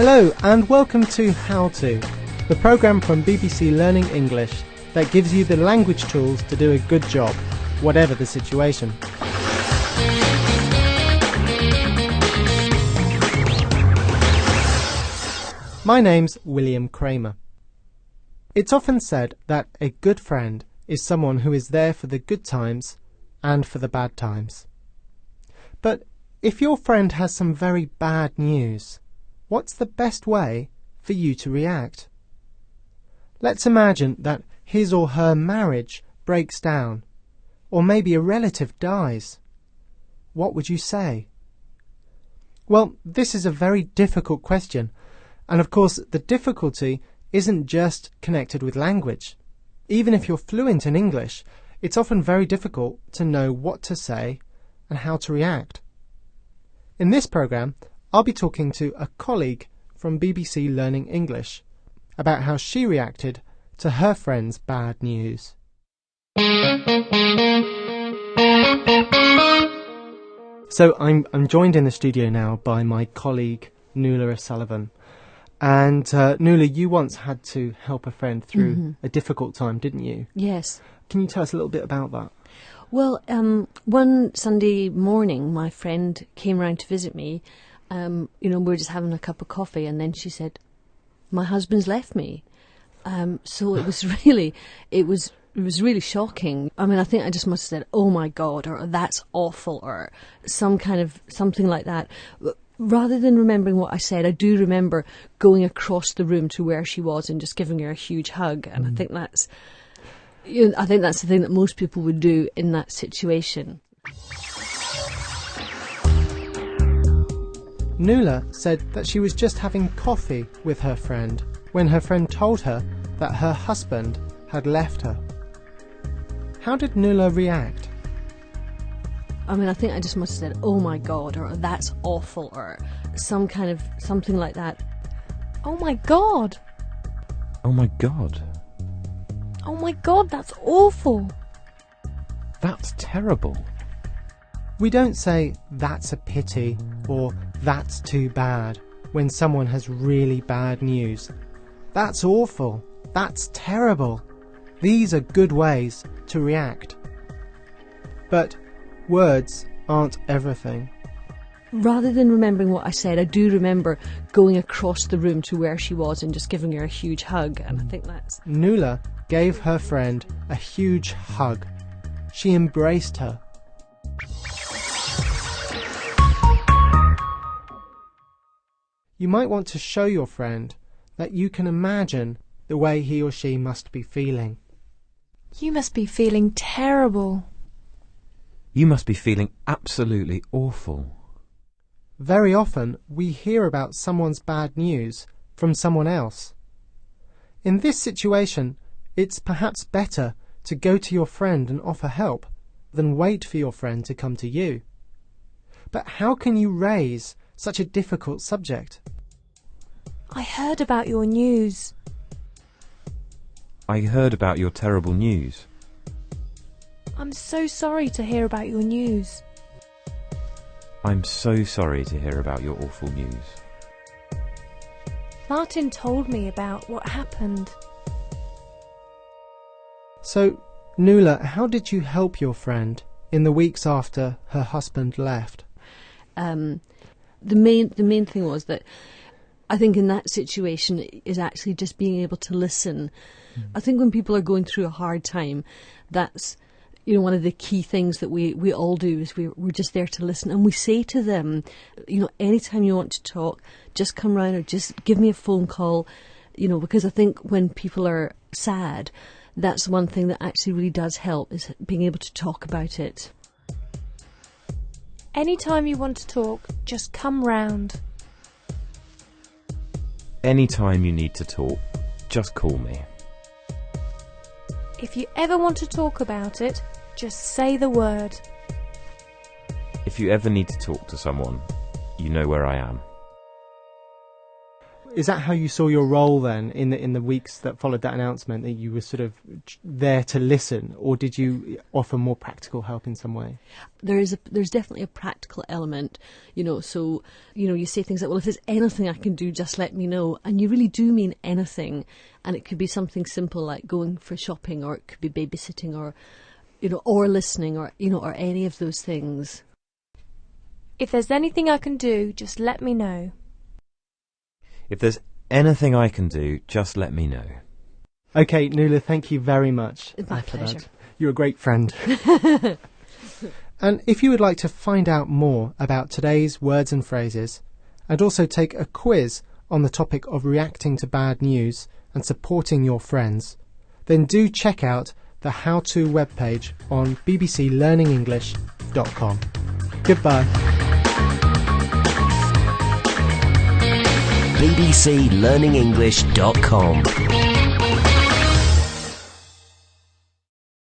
Hello and welcome to How To, the programme from BBC Learning English that gives you the language tools to do a good job, whatever the situation. My name's William Kramer. It's often said that a good friend is someone who is there for the good times and for the bad times. But if your friend has some very bad news, what's the best way for you to react? Let's imagine that his or her marriage breaks down, or maybe a relative dies. What would you say? Well, this is a very difficult question, and of course the difficulty isn't just connected with language. Even if you're fluent in English, it's often very difficult to know what to say and how to react. In this programme, I'll be talking to a colleague from BBC Learning English about how she reacted to her friend's bad news. So I'm joined in the studio now by my colleague Nuala O'Sullivan. And Nuala, you once had to help a friend through a difficult time, didn't you? Yes. Can you tell us a little bit about that? Well, one Sunday morning, my friend came round to visit me. We were just having a cup of coffee, and then she said, "My husband's left me." So it was really shocking. I mean, I think I just must have said, "Oh my God," or "That's awful," or something like that. Rather than remembering what I said, I do remember going across the room to where she was and just giving her a huge hug. And I think that's the thing that most people would do in that situation. Nuala said that she was just having coffee with her friend when her friend told her that her husband had left her. How did Nuala react? I mean, I think I just must have said, "Oh my God," or "That's awful," or something like that. "Oh my God." "Oh my God." "Oh my God, that's awful." "That's terrible." We don't say "that's a pity" or "that's too bad" when someone has really bad news. That's awful. That's terrible. These are good ways to react. But words aren't everything. Rather than remembering what I said, I do remember going across the room to where she was and just giving her a huge hug. And I think that's... Nuala gave her friend a huge hug. She embraced her. You might want to show your friend that you can imagine the way he or she must be feeling. "You must be feeling terrible." "You must be feeling absolutely awful." Very often we hear about someone's bad news from someone else. In this situation, it's perhaps better to go to your friend and offer help than wait for your friend to come to you. But how can you raise such a difficult subject? "I heard about your news." "I heard about your terrible news." "I'm so sorry to hear about your news." "I'm so sorry to hear about your awful news." "Martin told me about what happened." So, Nuala, how did you help your friend in the weeks after her husband left? The main thing was that I think in that situation is actually just being able to listen. I think when people are going through a hard time, that's one of the key things that we all do is we're just there to listen, and we say to them, anytime you want to talk, just come round or just give me a phone call, because I think when people are sad, that's one thing that actually really does help, is being able to talk about it. "Anytime you want to talk, just come round." "Anytime you need to talk, just call me." "If you ever want to talk about it, just say the word." "If you ever need to talk to someone, you know where I am." is that how you saw your role then in the weeks that followed that announcement, that you were sort of there to listen, or did you offer more practical help in some way? There's definitely a practical element, so, you say things like, well, if there's anything I can do, just let me know. And you really do mean anything. And it could be something simple like going for shopping, or it could be babysitting, or, or listening, or, or any of those things. If there's anything I can do, just let me know. If there's anything I can do, just let me know. Okay, Nuala, thank you very much. My for pleasure. that. You're a great friend. And if you would like to find out more about today's words and phrases, and also take a quiz on the topic of reacting to bad news and supporting your friends, then do check out the how-to webpage on bbclearningenglish.com. Goodbye. bbclearningenglish.com